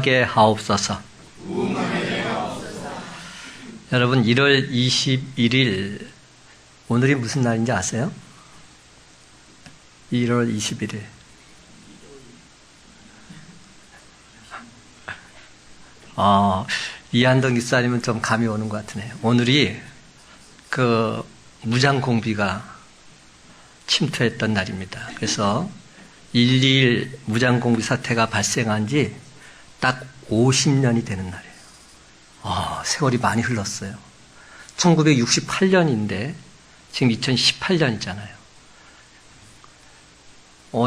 게 하옵소서. 여러분 1월 21일 오늘이 무슨 날인지 아세요? 1월 21일 이한동 기사님은 좀 감이 오는 것 같으네요. 오늘이 그 무장공비가 침투했던 날입니다. 그래서 1.2.1 무장공비 사태가 발생한 지 딱 50년이 되는 날이에요. 세월이 많이 흘렀어요. 1968년인데 지금 2018년이잖아요.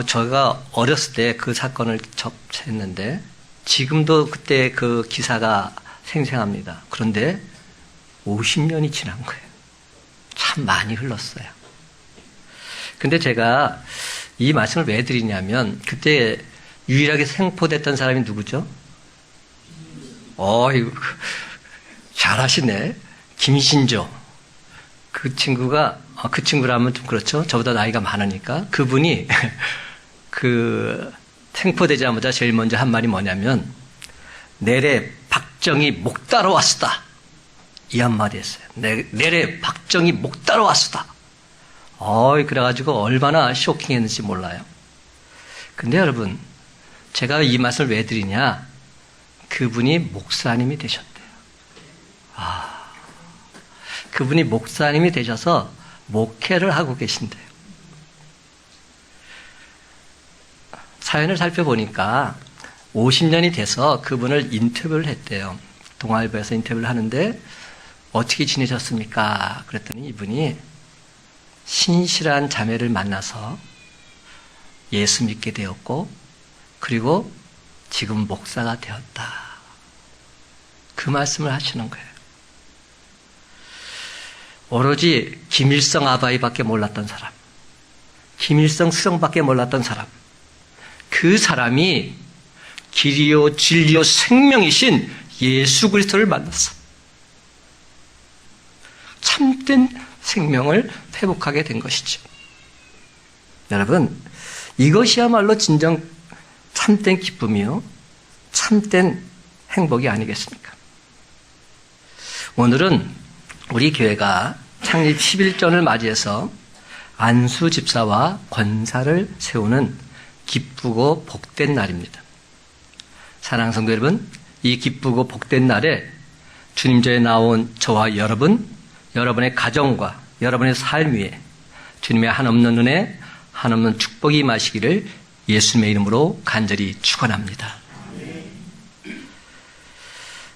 저희가 어렸을 때 그 사건을 접했는데 지금도 그때 그 기사가 생생합니다. 그런데 50년이 지난 거예요. 참 많이 흘렀어요. 근데 제가 이 말씀을 왜 드리냐면 그때 유일하게 생포됐던 사람이 누구죠? 이거 잘하시네. 김신조. 그 친구가, 그 친구라면 좀 그렇죠. 저보다 나이가 많으니까. 그분이 생포되자마자 제일 먼저 한 말이 뭐냐면, 내래 박정희 목 따러 왔수다. 이 한마디 했어요. 내래 박정희 목 따러 왔수다. 그래가지고 얼마나 쇼킹했는지 몰라요. 근데 여러분, 제가 이 말씀을 왜 드리냐? 그분이 목사님이 되셨대요. 그분이 목사님이 되셔서 목회를 하고 계신대요. 사연을 살펴보니까 50년이 돼서 그분을 인터뷰를 했대요. 동아일보에서 인터뷰를 하는데 어떻게 지내셨습니까? 그랬더니 이분이 신실한 자매를 만나서 예수 믿게 되었고 그리고 지금 목사가 되었다. 그 말씀을 하시는 거예요. 오로지 김일성 아바이밖에 몰랐던 사람, 김일성 수령밖에 몰랐던 사람, 그 사람이 길이요 진리요 생명이신 예수 그리스도를 만났어. 참된 생명을 회복하게 된 것이죠. 여러분, 이것이야말로 진정 참된 기쁨이요 참된 행복이 아니겠습니까? 오늘은 우리 교회가 창립 11전을 맞이해서 안수 집사와 권사를 세우는 기쁘고 복된 날입니다. 사랑하는 성도 여러분, 이 기쁘고 복된 날에 주님전에 나온 저와 여러분, 여러분의 가정과 여러분의 삶 위에 주님의 한없는 은혜, 한없는 축복이 임하시기를 예수님의 이름으로 간절히 축원합니다.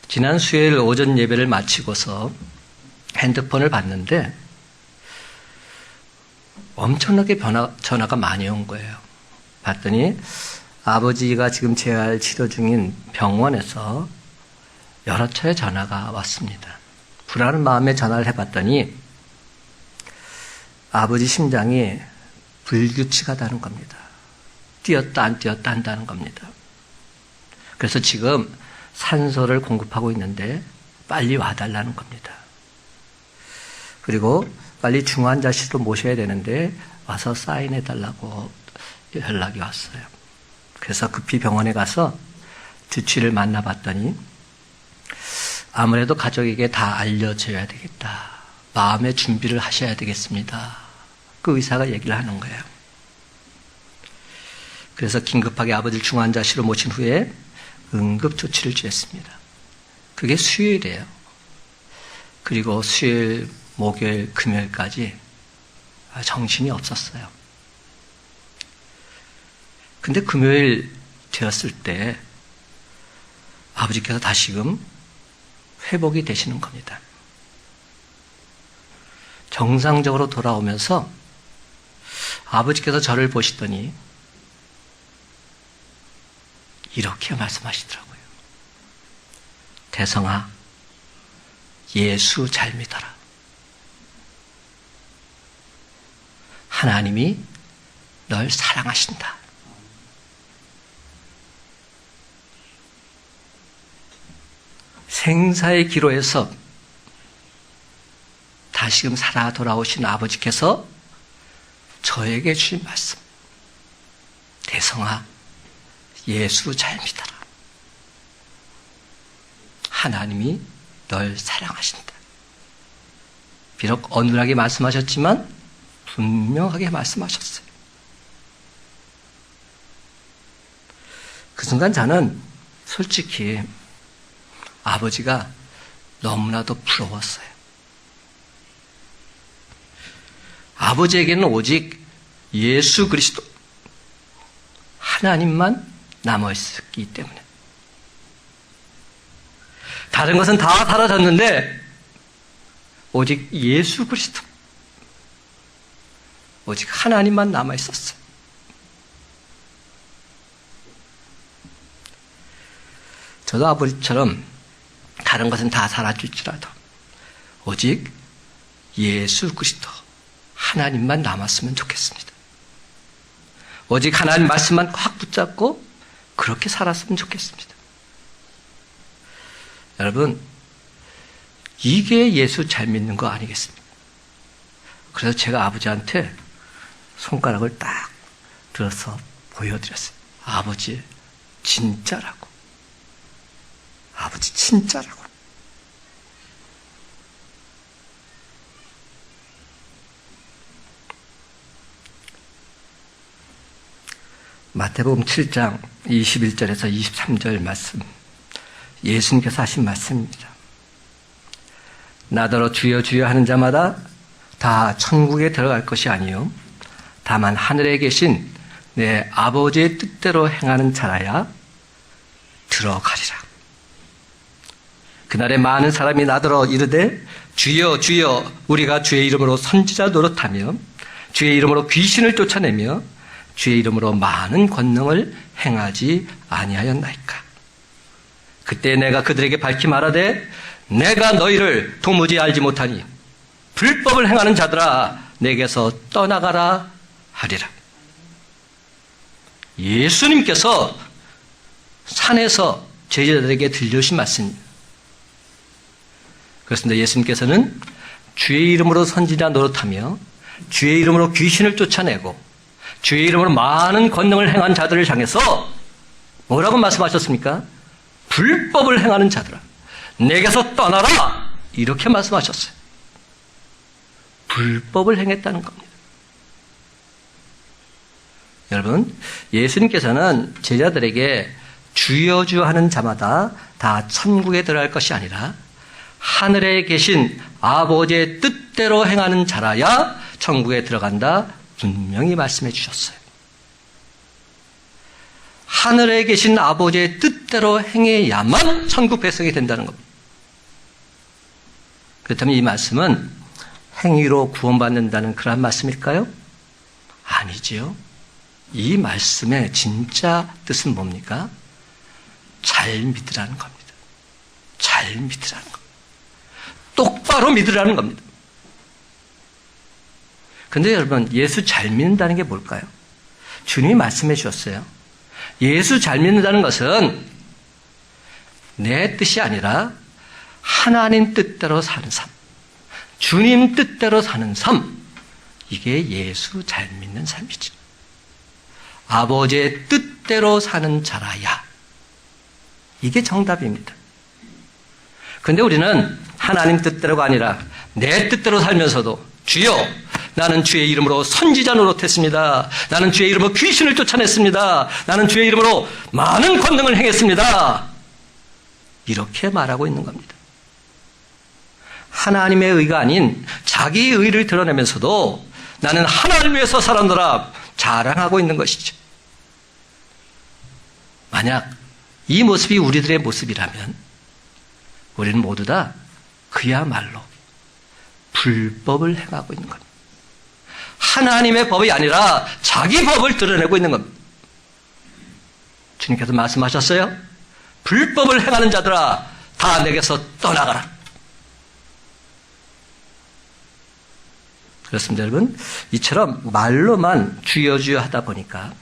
지난 수요일 오전 예배를 마치고서 핸드폰을 봤는데 엄청나게 전화가 많이 온 거예요. 봤더니 아버지가 지금 재활 치료 중인 병원에서 여러 차례 전화가 왔습니다. 불안한 마음에 전화를 해봤더니 아버지 심장이 불규칙하다는 겁니다. 뛰었다 안 뛰었다 한다는 겁니다. 그래서 지금 산소를 공급하고 있는데 빨리 와달라는 겁니다. 그리고 빨리 중환자실로 모셔야 되는데 와서 사인해달라고 연락이 왔어요. 그래서 급히 병원에 가서 주치를 만나봤더니 아무래도 가족에게 다 알려줘야 되겠다. 마음의 준비를 하셔야 되겠습니다. 그 의사가 얘기를 하는 거예요. 그래서 긴급하게 아버지를 중환자실로 모신 후에 응급조치를 취했습니다. 그게 수요일이에요. 그리고 수요일, 목요일, 금요일까지 정신이 없었어요. 근데 금요일 되었을 때 아버지께서 다시금 회복이 되시는 겁니다. 정상적으로 돌아오면서 아버지께서 저를 보시더니 이렇게 말씀하시더라고요. 대성아, 예수 잘 믿어라. 하나님이 널 사랑하신다. 생사의 기로에서 다시금 살아 돌아오신 아버지께서 저에게 주신 말씀. 대성아, 예수 잘 믿어라. 하나님이 널 사랑하신다. 비록 어눌하게 말씀하셨지만 분명하게 말씀하셨어요. 그 순간 저는 솔직히 아버지가 너무나도 부러웠어요. 아버지에게는 오직 예수 그리스도 하나님만 남아있었기 때문에. 다른 것은 다 사라졌는데 오직 예수 그리스도, 오직 하나님만 남아있었어요. 저도 아버지처럼 다른 것은 다 사라질지라도 오직 예수 그리스도 하나님만 남았으면 좋겠습니다. 오직 하나님 말씀만 꽉 붙잡고 그렇게 살았으면 좋겠습니다. 여러분, 이게 예수 잘 믿는 거 아니겠습니까? 그래서 제가 아버지한테 손가락을 딱 들어서 보여드렸어요. 아버지, 진짜라고. 아버지, 진짜라고. 마태복음 7장 21절에서 23절 말씀, 예수님께서 하신 말씀입니다. 나더러 주여 주여 하는 자마다 다 천국에 들어갈 것이 아니요 다만 하늘에 계신 내 아버지의 뜻대로 행하는 자라야 들어가리라. 그날에 많은 사람이 나더러 이르되 주여 주여 우리가 주의 이름으로 선지자 노릇하며 주의 이름으로 귀신을 쫓아내며 주의 이름으로 많은 권능을 행하지 아니하였나이까. 그때 내가 그들에게 밝히 말하되 내가 너희를 도무지 알지 못하니 불법을 행하는 자들아 내게서 떠나가라 하리라. 예수님께서 산에서 제자들에게 들려주신 말씀입니다. 그렇습니다. 예수님께서는 주의 이름으로 선지자 노릇하며 주의 이름으로 귀신을 쫓아내고 주의 이름으로 많은 권능을 행한 자들을 향해서 뭐라고 말씀하셨습니까? 불법을 행하는 자들아 내게서 떠나라 이렇게 말씀하셨어요. 불법을 행했다는 겁니다. 여러분, 예수님께서는 제자들에게 주여 주여 하는 자마다 다 천국에 들어갈 것이 아니라 하늘에 계신 아버지의 뜻대로 행하는 자라야 천국에 들어간다 분명히 말씀해 주셨어요. 하늘에 계신 아버지의 뜻대로 행해야만 천국 백성이 된다는 겁니다. 그렇다면 이 말씀은 행위로 구원받는다는 그런 말씀일까요? 아니지요. 이 말씀의 진짜 뜻은 뭡니까? 잘 믿으라는 겁니다. 잘 믿으라는 겁니다. 똑바로 믿으라는 겁니다. 근데 여러분, 예수 잘 믿는다는 게 뭘까요? 주님이 말씀해 주셨어요. 예수 잘 믿는다는 것은 내 뜻이 아니라 하나님 뜻대로 사는 삶, 주님 뜻대로 사는 삶, 이게 예수 잘 믿는 삶이죠. 아버지의 뜻대로 사는 자라야. 이게 정답입니다. 근데 우리는 하나님 뜻대로가 아니라 내 뜻대로 살면서도 주여 나는 주의 이름으로 선지자 노릇했습니다. 나는 주의 이름으로 귀신을 쫓아냈습니다. 나는 주의 이름으로 많은 권능을 행했습니다. 이렇게 말하고 있는 겁니다. 하나님의 의가 아닌 자기의 의를 드러내면서도 나는 하나님을 위해서 살았노라 자랑하고 있는 것이죠. 만약 이 모습이 우리들의 모습이라면 우리는 모두 다 그야말로 불법을 행하고 있는 겁니다. 하나님의 법이 아니라 자기 법을 드러내고 있는 겁니다. 주님께서 말씀하셨어요. 불법을 행하는 자들아 다 내게서 떠나가라. 그렇습니다, 여러분. 이처럼 말로만 주여 주여 하다 보니까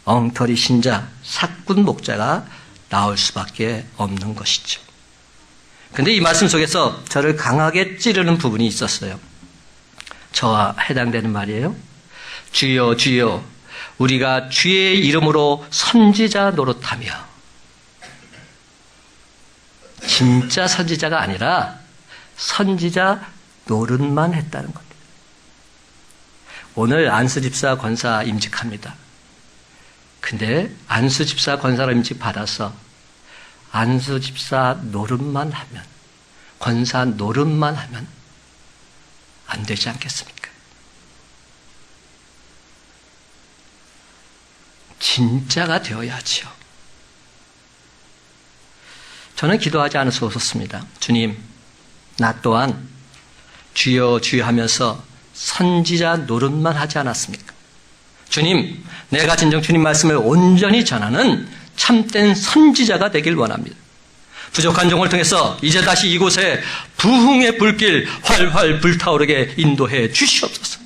엉터리 신자, 사꾼 목자가 나올 수밖에 없는 것이죠. 근데 이 말씀 속에서 저를 강하게 찌르는 부분이 있었어요. 저와 해당되는 말이에요. 주여 주여 우리가 주의 이름으로 선지자 노릇하며 진짜 선지자가 아니라 선지자 노릇만 했다는 겁니다. 오늘 안수 집사 권사 임직합니다. 근데 안수 집사 권사로 임직 받아서 안수 집사 노릇만 하면, 권사 노릇만 하면 안 되지 않겠습니까? 진짜가 되어야지요. 저는 기도하지 않을 수 없었습니다. 주님, 나 또한 주여 주여 하면서 선지자 노릇만 하지 않았습니까? 주님, 내가 진정 주님 말씀을 온전히 전하는 참된 선지자가 되길 원합니다. 부족한 종을 통해서 이제 다시 이곳에 부흥의 불길 활활 불타오르게 인도해 주시옵소서.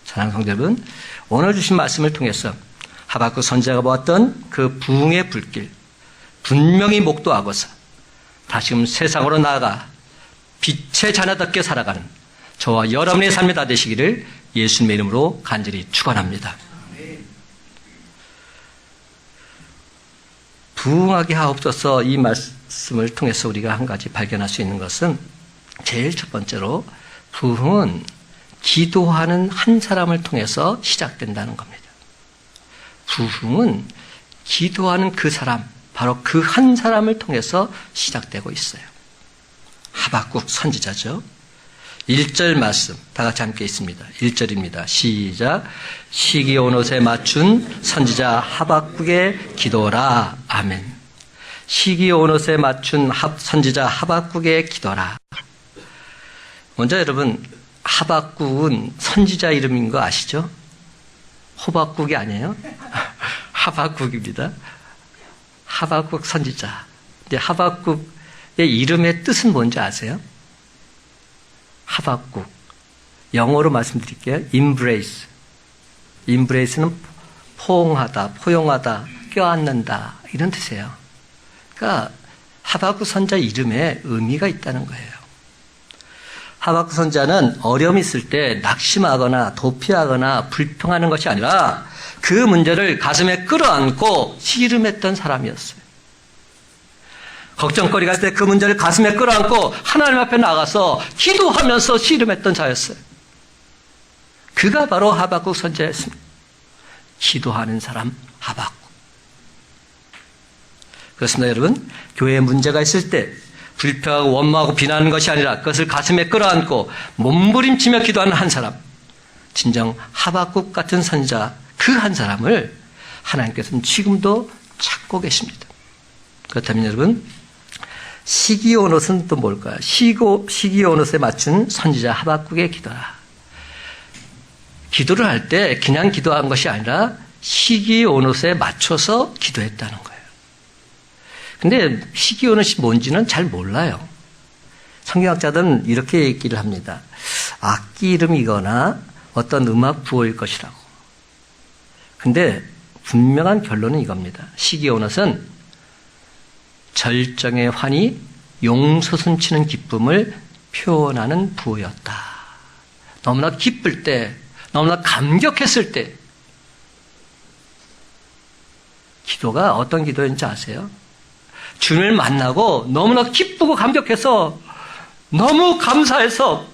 사랑하는 성도 여러분, 오늘 주신 말씀을 통해서 하박국 선지자가 보았던 그 부흥의 불길 분명히 목도하고서 다시금 세상으로 나아가 빛의 자녀답게 살아가는 저와 여러분의 삶이 다 되시기를 예수님의 이름으로 간절히 축원합니다. 부흥하게 하옵소서. 이 말씀을 통해서 우리가 한 가지 발견할 수 있는 것은 제일 첫 번째로 부흥은 기도하는 한 사람을 통해서 시작된다는 겁니다. 부흥은 기도하는 그 사람, 바로 그 한 사람을 통해서 시작되고 있어요. 하박국 선지자죠. 1절 말씀 다 같이 함께 있습니다. 1절입니다. 시작. 시기 온 옷에 맞춘 선지자 하박국의 기도라. 아멘. 시기 온 옷에 맞춘 선지자 하박국의 기도라. 먼저 여러분, 하박국은 선지자 이름인 거 아시죠? 호박국이 아니에요? 하박국입니다. 하박국 선지자. 근데 하박국의 이름의 뜻은 뭔지 아세요? 하박국. 영어로 말씀드릴게요. embrace. embrace는 포옹하다, 포용하다, 껴안는다 이런 뜻이에요. 그러니까 하박국 선지자 이름에 의미가 있다는 거예요. 하박국 선지자는 어려움이 있을 때 낙심하거나 도피하거나 불평하는 것이 아니라 그 문제를 가슴에 끌어안고 씨름했던 사람이었어요. 걱정거리가 있을 때 그 문제를 가슴에 끌어안고 하나님 앞에 나가서 기도하면서 씨름했던 자였어요. 그가 바로 하박국 선지자였습니다. 기도하는 사람 하박국. 그렇습니다, 여러분. 교회에 문제가 있을 때 불평하고 원망하고 비난하는 것이 아니라 그것을 가슴에 끌어안고 몸부림치며 기도하는 한 사람, 진정 하박국 같은 선지자 그 한 사람을 하나님께서는 지금도 찾고 계십니다. 그렇다면 여러분, 시기 온 옷은 또 뭘까요? 시기 온 옷에 맞춘 선지자 하박국의 기도라. 기도를 할 때 그냥 기도한 것이 아니라 시기 온 옷에 맞춰서 기도했다는 거예요. 근데 시기 온 옷이 뭔지는 잘 몰라요. 성경학자들은 이렇게 얘기를 합니다. 악기 이름이거나 어떤 음악 부호일 것이라고. 근데 분명한 결론은 이겁니다. 시기 온 옷은 절정의 환희, 용솟음치는 기쁨을 표현하는 부호였다. 너무나 기쁠 때, 너무나 감격했을 때 기도가 어떤 기도인지 아세요? 주님을 만나고 너무나 기쁘고 감격해서 너무 감사해서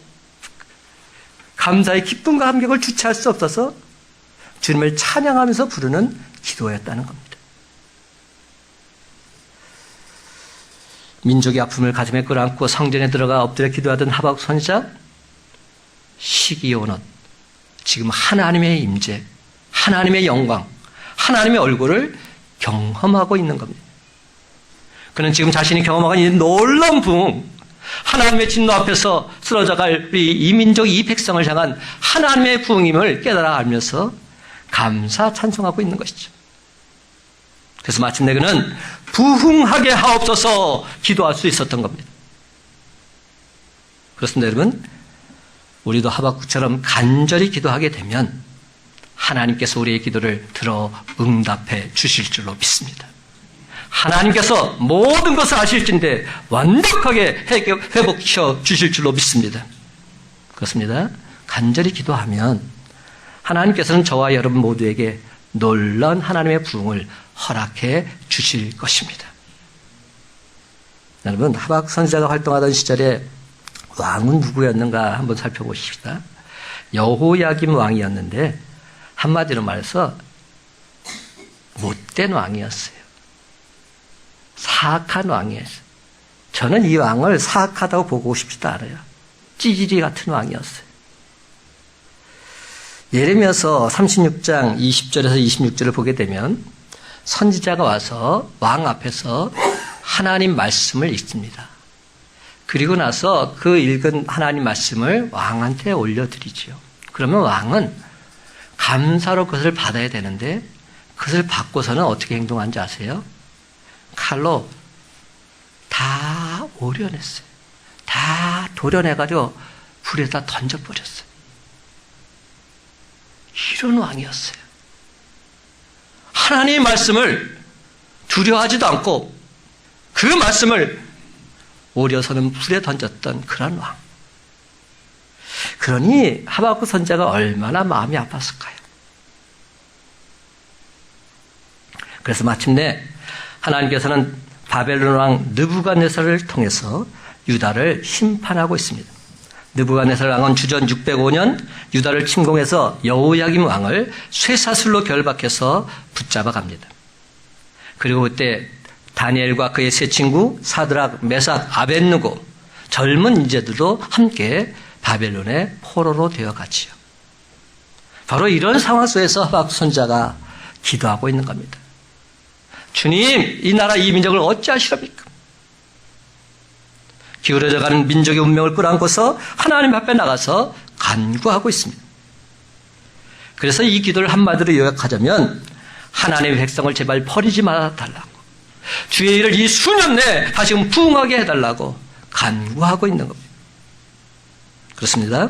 감사의 기쁨과 감격을 주체할 수 없어서 주님을 찬양하면서 부르는 기도였다는 겁니다. 민족의 아픔을 가슴에 끌어안고 성전에 들어가 엎드려 기도하던 하박국 선지자, 시기 온 옷, 지금 하나님의 임재, 하나님의 영광, 하나님의 얼굴을 경험하고 있는 겁니다. 그는 지금 자신이 경험하고 있는 놀라운 부흥, 하나님의 진노 앞에서 쓰러져갈 이 민족, 이 백성을 향한 하나님의 부흥임을 깨달아 알면서 감사 찬송하고 있는 것이죠. 그래서 마침내 그는 부흥하게 하옵소서 기도할 수 있었던 겁니다. 그렇습니다, 여러분. 우리도 하박국처럼 간절히 기도하게 되면 하나님께서 우리의 기도를 들어 응답해 주실 줄로 믿습니다. 하나님께서 모든 것을 아실진데 완벽하게 회복시켜 주실 줄로 믿습니다. 그렇습니다. 간절히 기도하면 하나님께서는 저와 여러분 모두에게 놀라운 하나님의 부흥을 허락해 주실 것입니다. 여러분, 하박 선지자가 활동하던 시절에 왕은 누구였는가 한번 살펴보십시다. 여호야김 왕이었는데 한마디로 말해서 못된 왕이었어요. 사악한 왕이었어요. 저는 이 왕을 사악하다고 보고 싶지도 않아요. 찌질이 같은 왕이었어요. 예레미야서 36장 20절에서 26절을 보게 되면 선지자가 와서 왕 앞에서 하나님 말씀을 읽습니다. 그리고 나서 그 읽은 하나님 말씀을 왕한테 올려드리죠. 그러면 왕은 감사로 그것을 받아야 되는데 그것을 받고서는 어떻게 행동한지 아세요? 칼로 다 오려냈어요. 다 도려내가지고 불에다 던져버렸어요. 이런 왕이었어요. 하나님의 말씀을 두려워하지도 않고 그 말씀을 오려서는 불에 던졌던 그런 왕. 그러니 하박국 선지자가 얼마나 마음이 아팠을까요? 그래서 마침내 하나님께서는 바벨론 왕 느부갓네살을 통해서 유다를 심판하고 있습니다. 느부갓네살 왕은 주전 605년 유다를 침공해서 여호야김 왕을 쇠사슬로 결박해서 붙잡아 갑니다. 그리고 그때 다니엘과 그의 세 친구 사드락, 메삭, 아벳느고 젊은 인재들도 함께 바벨론의 포로로 되어갔지요. 바로 이런 상황 속에서 하박국 선지자가 기도하고 있는 겁니다. 주님, 이 나라 이 민족을 어찌하시렵니까? 기울어져가는 민족의 운명을 끌어안고서 하나님 앞에 나가서 간구하고 있습니다. 그래서 이 기도를 한마디로 요약하자면 하나님의 백성을 제발 버리지 말아달라고, 주의 일을 이 수년 내에 다시금 부흥하게 해달라고 간구하고 있는 겁니다. 그렇습니다.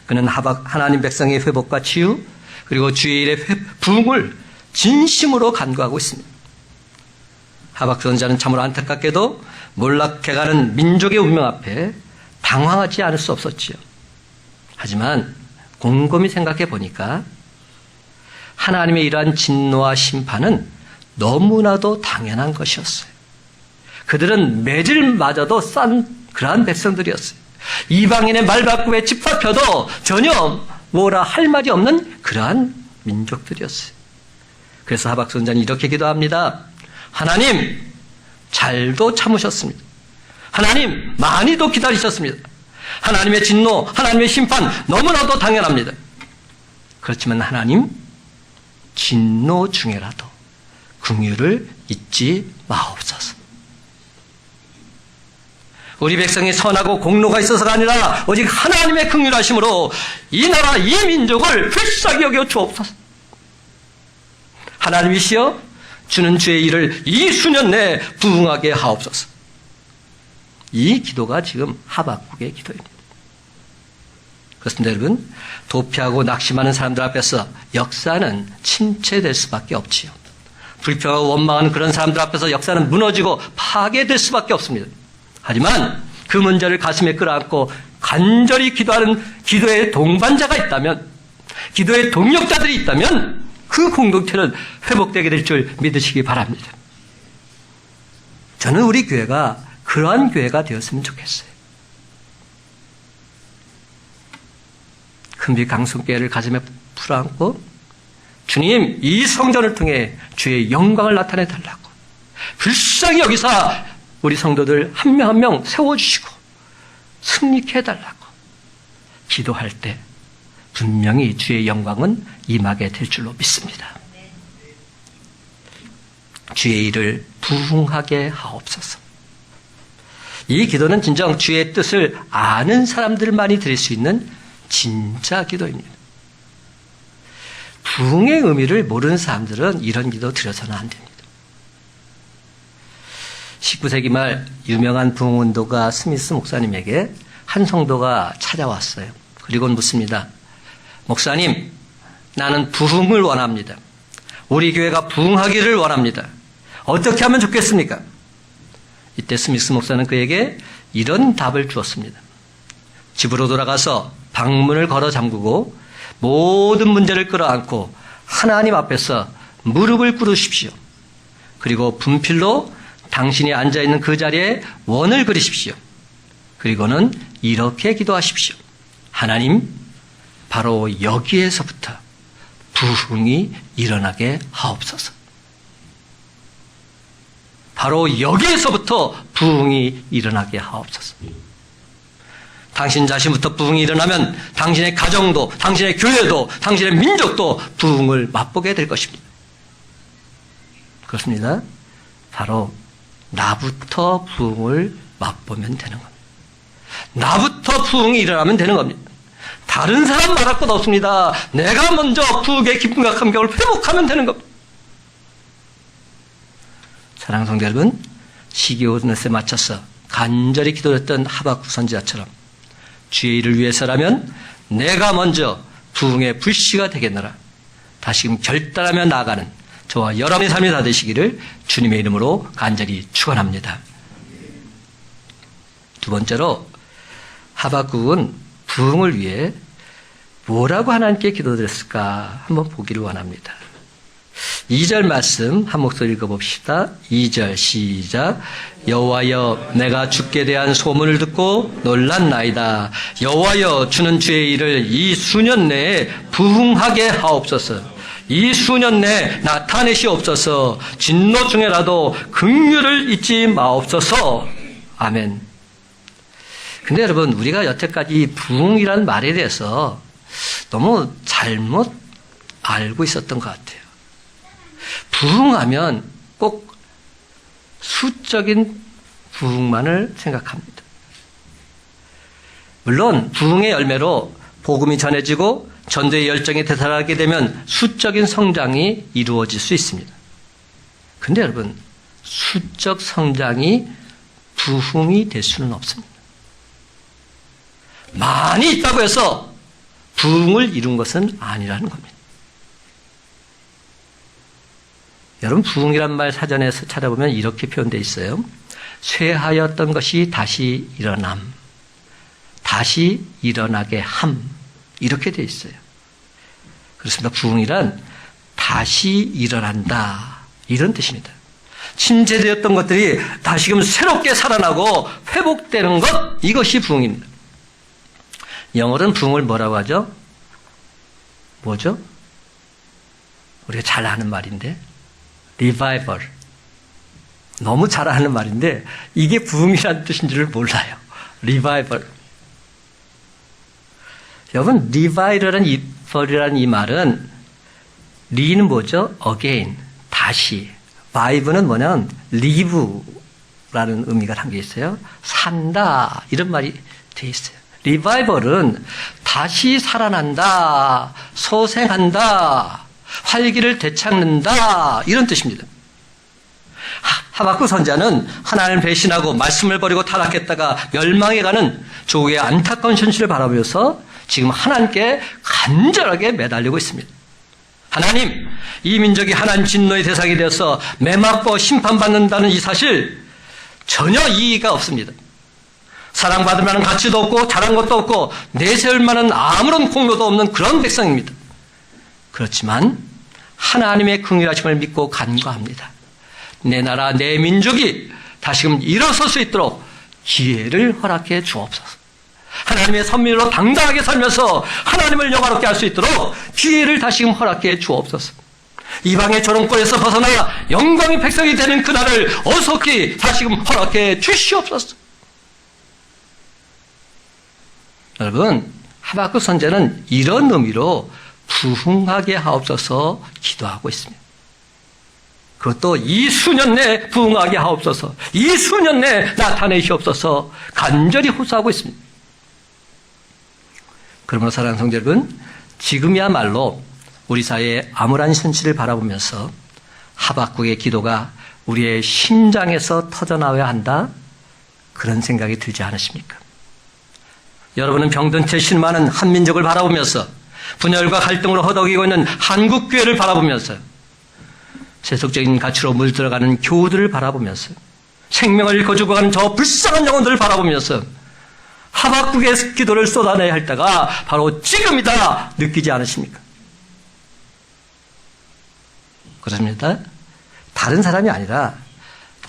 그는 하나님 백성의 회복과 치유 그리고 주의 일의 부흥을 진심으로 간구하고 있습니다. 하박국 선지자는 참으로 안타깝게도 몰락해가는 민족의 운명 앞에 당황하지 않을 수 없었지요. 하지만 곰곰이 생각해 보니까 하나님의 이러한 진노와 심판은 너무나도 당연한 것이었어요. 그들은 매질마저도 싼 그러한 백성들이었어요. 이방인의 말바꿈에 집합혀도 전혀 뭐라 할 말이 없는 그러한 민족들이었어요. 그래서 하박국 선지자는 이렇게 기도합니다. 하나님, 잘도 참으셨습니다. 하나님, 많이도 기다리셨습니다. 하나님의 진노, 하나님의 심판 너무나도 당연합니다. 그렇지만 하나님, 진노 중에라도 긍휼을 잊지 마옵소서. 우리 백성이 선하고 공로가 있어서가 아니라 오직 하나님의 긍휼하심으로 이 나라 이 민족을 불쌍히 여겨 주옵소서. 하나님이시여, 주는 주의 일을 이 수년 내에 부흥하게 하옵소서. 이 기도가 지금 하박국의 기도입니다. 그렇습니다, 여러분. 도피하고 낙심하는 사람들 앞에서 역사는 침체될 수밖에 없지요. 불평하고 원망하는 그런 사람들 앞에서 역사는 무너지고 파괴될 수밖에 없습니다. 하지만 그 문제를 가슴에 끌어안고 간절히 기도하는 기도의 동반자가 있다면, 기도의 동력자들이 있다면 그 공동체는 회복되게 될 줄 믿으시기 바랍니다. 저는 우리 교회가 그러한 교회가 되었으면 좋겠어요. 큰빛 강성교회를 가슴에 풀어안고 주님, 이 성전을 통해 주의 영광을 나타내 달라고 불쌍히 여기서 우리 성도들 한 명 한 명 세워주시고 승리케 해달라고 기도할 때 분명히 주의 영광은 임하게 될 줄로 믿습니다. 주의 일을 부흥하게 하옵소서. 이 기도는 진정 주의 뜻을 아는 사람들만이 드릴 수 있는 진짜 기도입니다. 부흥의 의미를 모르는 사람들은 이런 기도 드려서는 안 됩니다. 19세기 말 유명한 부흥운동가 스미스 목사님에게 한 성도가 찾아왔어요. 그리고는 묻습니다. 목사님, 나는 부흥을 원합니다. 우리 교회가 부흥하기를 원합니다. 어떻게 하면 좋겠습니까? 이때 스미스 목사는 그에게 이런 답을 주었습니다. 집으로 돌아가서 방문을 걸어 잠그고 모든 문제를 끌어안고 하나님 앞에서 무릎을 꿇으십시오. 그리고 분필로 당신이 앉아있는 그 자리에 원을 그리십시오. 그리고는 이렇게 기도하십시오. 하나님, 바로 여기에서부터 부흥이 일어나게 하옵소서. 바로 여기에서부터 부흥이 일어나게 하옵소서. 당신 자신부터 부흥이 일어나면 당신의 가정도, 당신의 교회도, 당신의 민족도 부흥을 맛보게 될 것입니다. 그렇습니다. 바로 나부터 부흥을 맛보면 되는 겁니다. 나부터 부흥이 일어나면 되는 겁니다. 다른 사람 말할 것 없습니다. 내가 먼저 부흥의 기쁨과 감격을 회복하면 되는 겁니다. 사랑하는 성도 여러분, 시기온넷에 맞춰서 간절히 기도했던 하박국 선지자처럼 주의 일을 위해서라면 내가 먼저 부흥의 불씨가 되겠노라. 다시금 결단하며 나아가는 저와 여러분의 삶이 다 되시기를 주님의 이름으로 간절히 축원합니다. 두 번째로 하박국은 부흥을 위해 뭐라고 하나님께 기도드렸을까 한번 보기를 원합니다. 2절 말씀 한 목소리 읽어봅시다. 2절 시작. 여호와여, 내가 주께 대한 소문을 듣고 놀랐나이다. 여호와여, 주는 주의 일을 이 수년 내에 부흥하게 하옵소서. 이 수년 내에 나타내시옵소서. 진노 중에라도 긍휼을 잊지 마옵소서. 아멘. 근데 여러분, 우리가 여태까지 부흥이라는 말에 대해서 너무 잘못 알고 있었던 것 같아요. 부흥하면 꼭 수적인 부흥만을 생각합니다. 물론 부흥의 열매로 복음이 전해지고 전도의 열정이 되살아나게 되면 수적인 성장이 이루어질 수 있습니다. 근데 여러분, 수적 성장이 부흥이 될 수는 없습니다. 많이 있다고 해서 부흥을 이룬 것은 아니라는 겁니다. 여러분, 부흥이란 말 사전에서 찾아보면 이렇게 표현되어 있어요. 쇠하였던 것이 다시 일어남, 다시 일어나게 함, 이렇게 되어 있어요. 그렇습니다. 부흥이란 다시 일어난다, 이런 뜻입니다. 침체되었던 것들이 다시금 새롭게 살아나고 회복되는 것, 이것이 부흥입니다. 영어로는 부흥을 뭐라고 하죠? 뭐죠? 우리가 잘 아는 말인데 리바이벌. 너무 잘 아는 말인데 이게 부흥이라는 뜻인 줄을 몰라요. 리바이벌. 여러분, 리바이벌이라는 이 말은 리는 뭐죠? again, 다시. 바이브는 뭐냐면 live라는 의미가 담겨 있어요. 산다, 이런 말이 돼 있어요. 리바이벌은 다시 살아난다, 소생한다, 활기를 되찾는다, 이런 뜻입니다. 하박국 선지자는 하나님을 배신하고 말씀을 버리고 타락했다가 멸망해가는 조국의 안타까운 현실을 바라보면서 지금 하나님께 간절하게 매달리고 있습니다. 하나님, 이 민족이 하나님 진노의 대상이 되어서 매맞고 심판받는다는 이 사실 전혀 이의가 없습니다. 사랑받을 만한 가치도 없고 잘한 것도 없고 내세울 만한 아무런 공로도 없는 그런 백성입니다. 그렇지만 하나님의 긍휼하심을 믿고 간구합니다. 내 나라 내 민족이 다시금 일어설 수 있도록 기회를 허락해 주옵소서. 하나님의 선민으로 당당하게 살면서 하나님을 영화롭게 할 수 있도록 기회를 다시금 허락해 주옵소서. 이방의 조롱골에서 벗어나 영광의 백성이 되는 그날을 어속히 다시금 허락해 주시옵소서. 여러분, 하박국 선지자는 이런 의미로 부흥하게 하옵소서 기도하고 있습니다. 그것도 이 수년 내에 부흥하게 하옵소서, 이 수년 내에 나타내시옵소서 간절히 호소하고 있습니다. 그러므로 사랑하는 성도 여러분, 지금이야말로 우리 사회의 암울한 현실을 바라보면서 하박국의 기도가 우리의 심장에서 터져나와야 한다, 그런 생각이 들지 않으십니까? 여러분은 병든 채 실망하는 한민족을 바라보면서 분열과 갈등으로 허덕이고 있는 한국교회를 바라보면서 세속적인 가치로 물들어가는 교우들을 바라보면서 생명을 잃고 죽어가는 저 불쌍한 영혼들을 바라보면서 하박국의 기도를 쏟아내야 할 때가 바로 지금이다 느끼지 않으십니까? 그렇습니다. 다른 사람이 아니라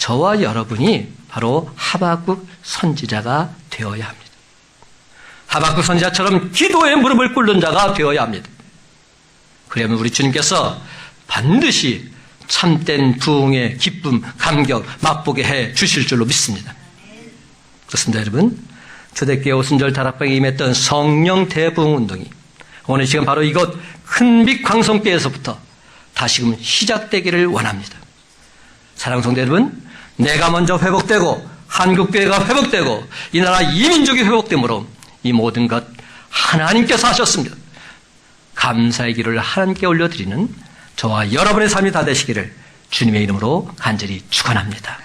저와 여러분이 바로 하박국 선지자가 되어야 합니다. 하박국 선지자처럼 기도에 무릎을 꿇는 자가 되어야 합니다. 그러면 우리 주님께서 반드시 참된 부흥의 기쁨, 감격, 맛보게 해 주실 줄로 믿습니다. 그렇습니다, 여러분. 초대교회 오순절 다락방에 임했던 성령 대부흥 운동이 오늘 지금 바로 이곳 큰빛 광성교회에서부터 다시금 시작되기를 원합니다. 사랑하는 성도 여러분, 내가 먼저 회복되고 한국교회가 회복되고 이 나라 이민족이 회복되므로 이 모든 것 하나님께서 하셨습니다. 감사의 기도를 하나님께 올려드리는 저와 여러분의 삶이 다 되시기를 주님의 이름으로 간절히 축원합니다.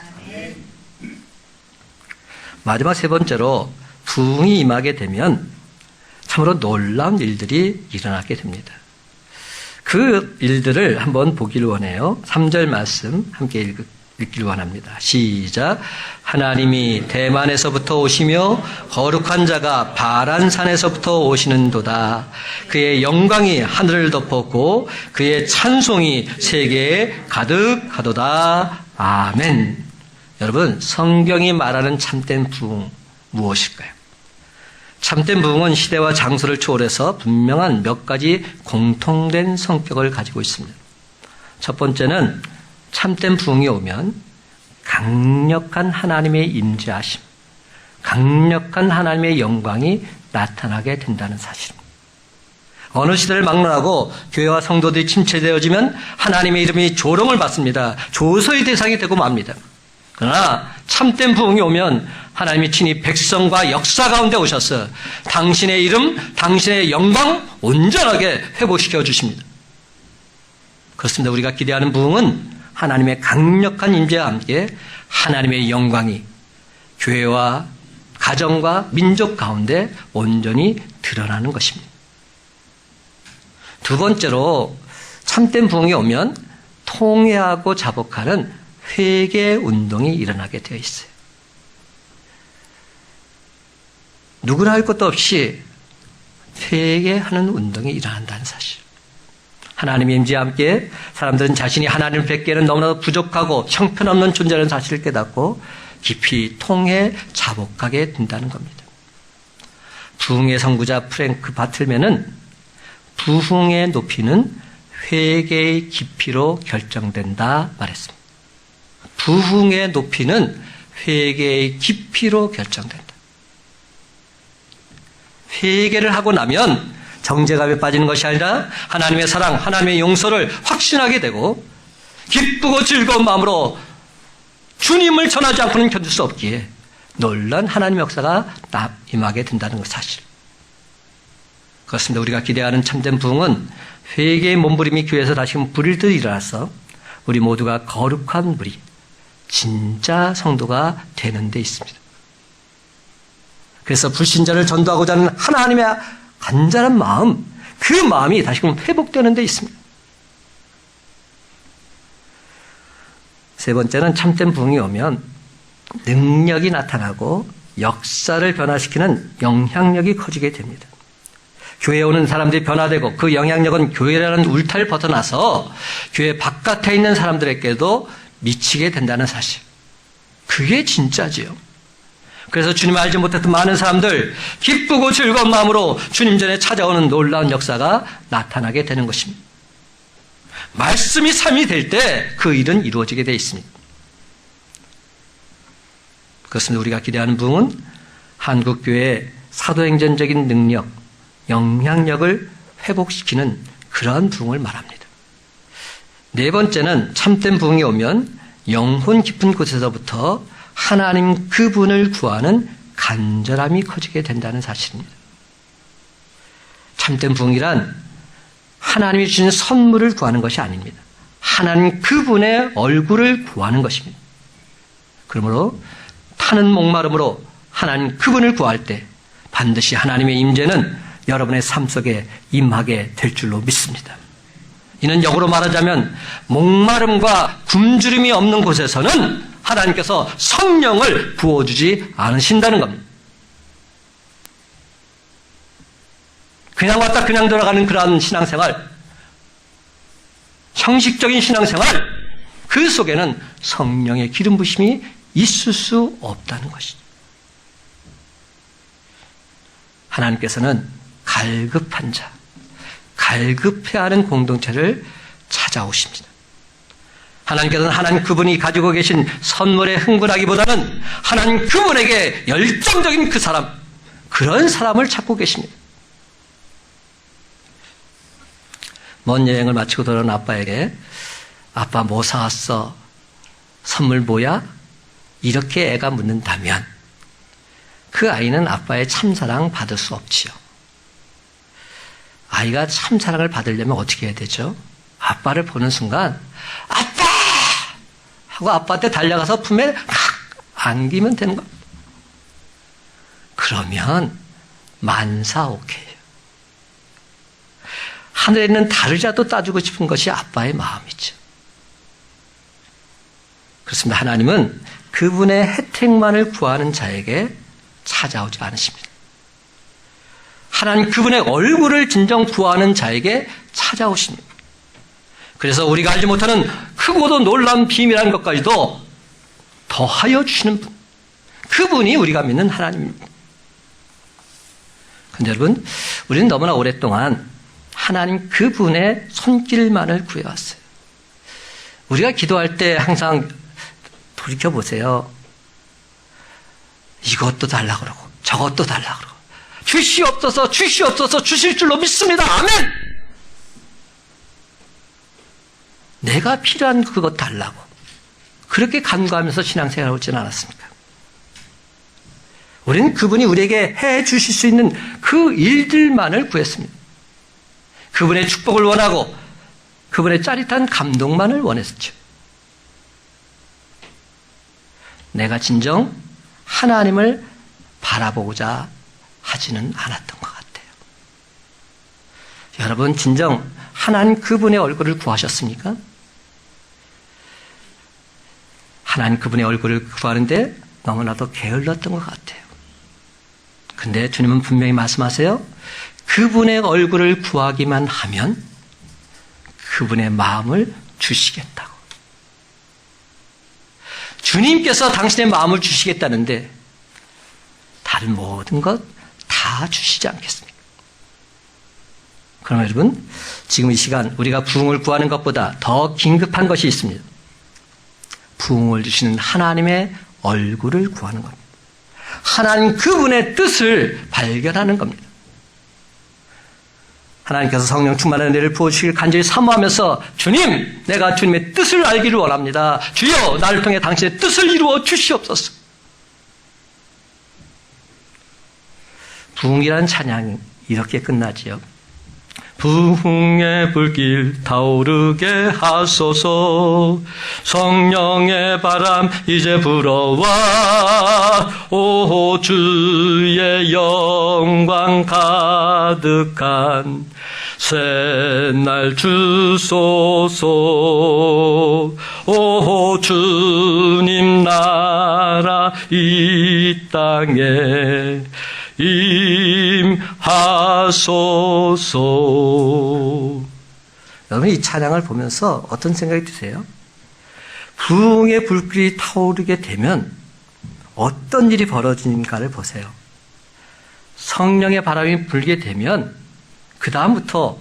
마지막 세 번째로 부흥이 임하게 되면 참으로 놀라운 일들이 일어나게 됩니다. 그 일들을 한번 보기를 원해요. 3절 말씀 함께 읽기를 원합니다. 시작. 하나님이 대만에서부터 오시며 거룩한 자가 바란산에서부터 오시는도다. 그의 영광이 하늘을 덮었고 그의 찬송이 세계에 가득하도다. 아멘. 여러분, 성경이 말하는 참된 부흥 무엇일까요? 참된 부흥은 시대와 장소를 초월해서 분명한 몇 가지 공통된 성격을 가지고 있습니다. 첫 번째는 참된 부흥이 오면 강력한 하나님의 임재하심, 강력한 하나님의 영광이 나타나게 된다는 사실입니다. 어느 시대를 막론하고 교회와 성도들이 침체되어지면 하나님의 이름이 조롱을 받습니다. 조소의 대상이 되고 맙니다. 그러나 참된 부흥이 오면 하나님이 친히 백성과 역사 가운데 오셔서 당신의 이름, 당신의 영광 온전하게 회복시켜 주십니다. 그렇습니다. 우리가 기대하는 부흥은 하나님의 강력한 임재와 함께 하나님의 영광이 교회와 가정과 민족 가운데 온전히 드러나는 것입니다. 두 번째로 참된 부흥이 오면 통회하고 자복하는 회개 운동이 일어나게 되어 있어요. 누구나 할 것도 없이 회개하는 운동이 일어난다는 사실. 하나님의 임재와 함께 사람들은 자신이 하나님을 뵙기에는 너무나도 부족하고 형편없는 존재라는 사실을 깨닫고 깊이 통해 자복하게 된다는 겁니다. 부흥의 선구자 프랭크 바틀맨은 부흥의 높이는 회개의 깊이로 결정된다 말했습니다. 부흥의 높이는 회개의 깊이로 결정된다. 회개를 하고 나면 정죄감에 빠지는 것이 아니라 하나님의 사랑, 하나님의 용서를 확신하게 되고 기쁘고 즐거운 마음으로 주님을 전하지 않고는 견딜 수 없기에 놀란 하나님의 역사가 임하게 된다는 것 사실. 그렇습니다. 우리가 기대하는 참된 부흥은 회개의 몸부림이 교회에서 다시금 불일듯 일어나서 우리 모두가 거룩한 무리, 진짜 성도가 되는 데 있습니다. 그래서 불신자를 전도하고자 하는 하나님의 간절한 마음, 그 마음이 다시금 회복되는 데 있습니다. 세 번째는 참된 부흥이 오면 능력이 나타나고 역사를 변화시키는 영향력이 커지게 됩니다. 교회에 오는 사람들이 변화되고 그 영향력은 교회라는 울타리를 벗어나서 교회 바깥에 있는 사람들에게도 미치게 된다는 사실. 그게 진짜지요. 그래서 주님을 알지 못했던 많은 사람들 기쁘고 즐거운 마음으로 주님 전에 찾아오는 놀라운 역사가 나타나게 되는 것입니다. 말씀이 삶이 될 때 그 일은 이루어지게 되어 있습니다. 그렇습니다. 우리가 기대하는 부흥은 한국교회의 사도행전적인 능력, 영향력을 회복시키는 그러한 부흥을 말합니다. 네 번째는 참된 부흥이 오면 영혼 깊은 곳에서부터 하나님 그분을 구하는 간절함이 커지게 된다는 사실입니다. 참된 부흥이란 하나님이 주신 선물을 구하는 것이 아닙니다. 하나님 그분의 얼굴을 구하는 것입니다. 그러므로 타는 목마름으로 하나님 그분을 구할 때 반드시 하나님의 임재는 여러분의 삶 속에 임하게 될 줄로 믿습니다. 이는 역으로 말하자면 목마름과 굶주림이 없는 곳에서는 하나님께서 성령을 부어주지 않으신다는 겁니다. 그냥 왔다 그냥 돌아가는 그러한 신앙생활, 형식적인 신앙생활, 그 속에는 성령의 기름 부심이 있을 수 없다는 것이죠. 하나님께서는 갈급한 자, 갈급해하는 공동체를 찾아오십니다. 하나님께서는 하나님 그분이 가지고 계신 선물에 흥분하기보다는 하나님 그분에게 열정적인 그 사람, 그런 사람을 찾고 계십니다. 먼 여행을 마치고 돌아온 아빠에게 아빠 뭐 사왔어? 선물 뭐야? 이렇게 애가 묻는다면 그 아이는 아빠의 참사랑 받을 수 없지요. 아이가 참사랑을 받으려면 어떻게 해야 되죠? 아빠를 보는 순간 아빠! 하고 아빠한테 달려가서 품에 안기면 되는 겁니다. 그러면 만사오케이예요. 하늘에 있는 달이라도 따주고 싶은 것이 아빠의 마음이죠. 그렇습니다. 하나님은 그분의 혜택만을 구하는 자에게 찾아오지 않으십니다. 하나님 그분의 얼굴을 진정 구하는 자에게 찾아오십니다. 그래서 우리가 알지 못하는 크고도 놀라운 비밀한 것까지도 더하여 주시는 분, 그분이 우리가 믿는 하나님입니다. 그런데 여러분, 우리는 너무나 오랫동안 하나님 그분의 손길만을 구해왔어요. 우리가 기도할 때 항상 돌이켜보세요. 이것도 달라고 그러고 저것도 달라고 그러고 주시옵소서 주시옵소서 주실 줄로 믿습니다. 아멘. 내가 필요한 그것 달라고 그렇게 간구하면서 신앙생활을 하지는 않았습니까? 우리는 그분이 우리에게 해 주실 수 있는 그 일들만을 구했습니다. 그분의 축복을 원하고 그분의 짜릿한 감동만을 원했죠. 내가 진정 하나님을 바라보고자 하지는 않았던 것 같아요. 여러분, 진정 하나님 그분의 얼굴을 구하셨습니까? 하나님 그분의 얼굴을 구하는데 너무나도 게을렀던 것 같아요. 근데 주님은 분명히 말씀하세요. 그분의 얼굴을 구하기만 하면 그분의 마음을 주시겠다고. 주님께서 당신의 마음을 주시겠다는데 다른 모든 것 다 주시지 않겠습니까? 그럼 여러분, 지금 이 시간 우리가 부흥을 구하는 것보다 더 긴급한 것이 있습니다. 부흥을 주시는 하나님의 얼굴을 구하는 겁니다. 하나님 그분의 뜻을 발견하는 겁니다. 하나님께서 성령 충만한 은혜를 부어주시길 간절히 사모하면서 주님, 내가 주님의 뜻을 알기를 원합니다. 주여, 나를 통해 당신의 뜻을 이루어 주시옵소서. 부흥이라는 찬양이 이렇게 끝나지요. 부흥의 불길 타오르게 하소서. 성령의 바람 이제 불어와. 오 주의 영광 가득한 새날 주소서. 오 주님 나라 이 땅에 임하소서. 여러분, 이 찬양을 보면서 어떤 생각이 드세요? 부흥의 불길이 타오르게 되면 어떤 일이 벌어지는가를 보세요. 성령의 바람이 불게 되면 그 다음부터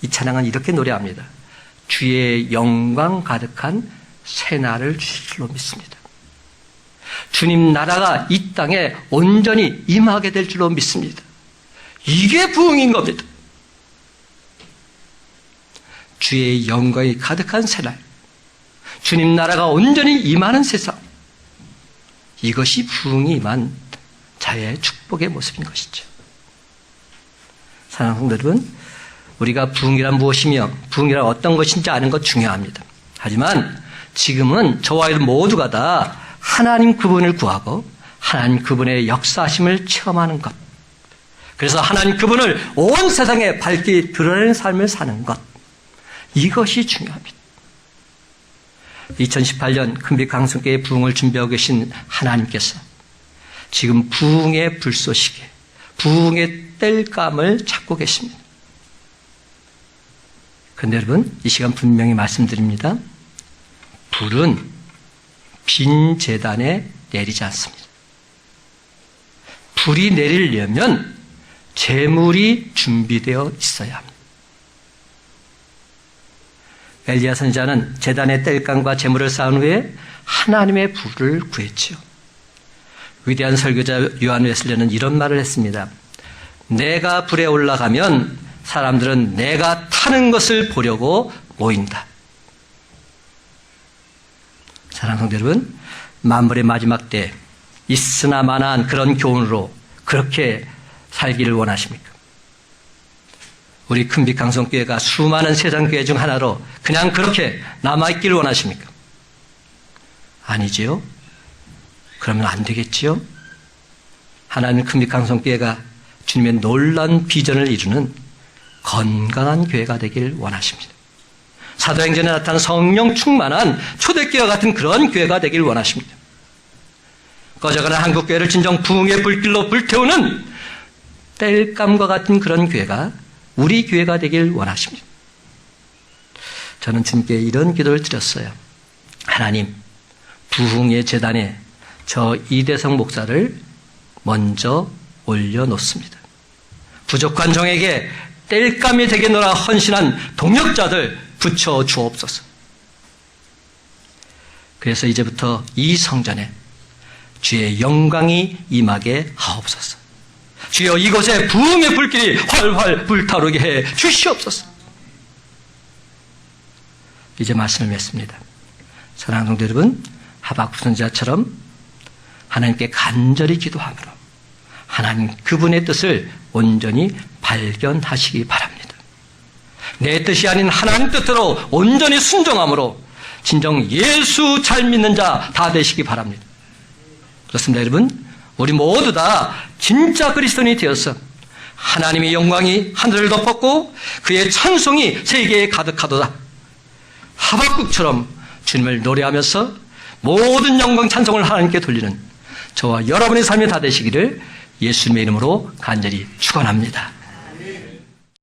이 찬양은 이렇게 노래합니다. 주의 영광 가득한 새날을 주실 줄로 믿습니다. 주님 나라가 이 땅에 온전히 임하게 될 줄로 믿습니다. 이게 부흥인 겁니다. 주의 영광이 가득한 새날, 주님 나라가 온전히 임하는 세상, 이것이 부흥이 임한 자의 축복의 모습인 것이죠. 사랑하는 성도 여러분, 우리가 부흥이란 무엇이며 부흥이란 어떤 것인지 아는 것 중요합니다. 하지만 지금은 저와 여러분 모두가 다 하나님 그분을 구하고 하나님 그분의 역사하심을 체험하는 것, 그래서 하나님 그분을 온 세상에 밝게 드러내는 삶을 사는 것, 이것이 중요합니다. 2018년 금빛강성교회 부흥을 준비하고 계신 하나님께서 지금 부흥의 불쏘시개, 부흥의 땔감을 찾고 계십니다. 그런데 여러분, 이 시간 분명히 말씀드립니다. 불은 빈 제단에 내리지 않습니다. 불이 내리려면 제물이 준비되어 있어야 합니다. 엘리야 선지자는 제단의 땔감과 제물을 쌓은 후에 하나님의 불을 구했지요. 위대한 설교자 요한 웨슬리는 이런 말을 했습니다. 내가 불에 올라가면 사람들은 내가 타는 것을 보려고 모인다. 사랑하는 성도 여러분, 만물의 마지막 때 있으나 마나한 그런 교훈으로 그렇게 살기를 원하십니까? 우리 큰빛강성교회가 수많은 세상교회 중 하나로 그냥 그렇게 남아있기를 원하십니까? 아니지요? 그러면 안 되겠지요? 하나님 큰빛강성교회가 주님의 놀라운 비전을 이루는 건강한 교회가 되길 원하십니다. 사도행전에 나타난 성령 충만한 초대교회와 같은 그런 교회가 되길 원하십니다. 꺼져가는 한국교회를 진정 부흥의 불길로 불태우는 땔감과 같은 그런 교회가 우리 교회가 되길 원하십니다. 저는 주님께 이런 기도를 드렸어요. 하나님, 부흥의 제단에 저 이대성 목사를 먼저 올려놓습니다. 부족한 종에게 땔감이 되겠노라 헌신한 동역자들 붙여 주옵소서. 그래서 이제부터 이 성전에 주의 영광이 임하게 하옵소서. 주여 이곳에 부흥의 불길이 활활 불타오르게 해 주시옵소서. 이제 말씀을 맺습니다. 사랑하는 성도 여러분, 하박국 선지자처럼 하나님께 간절히 기도함으로 하나님 그분의 뜻을 온전히 발견하시기 바랍니다. 내 뜻이 아닌 하나님 뜻대로 온전히 순종함으로 진정 예수 잘 믿는 자 다 되시기 바랍니다. 그렇습니다, 여러분. 우리 모두 다 진짜 그리스도인이 되어서 하나님의 영광이 하늘을 덮었고 그의 찬송이 세계에 가득하도다. 하박국처럼 주님을 노래하면서 모든 영광 찬송을 하나님께 돌리는 저와 여러분의 삶이 다 되시기를 예수님의 이름으로 간절히 축원합니다.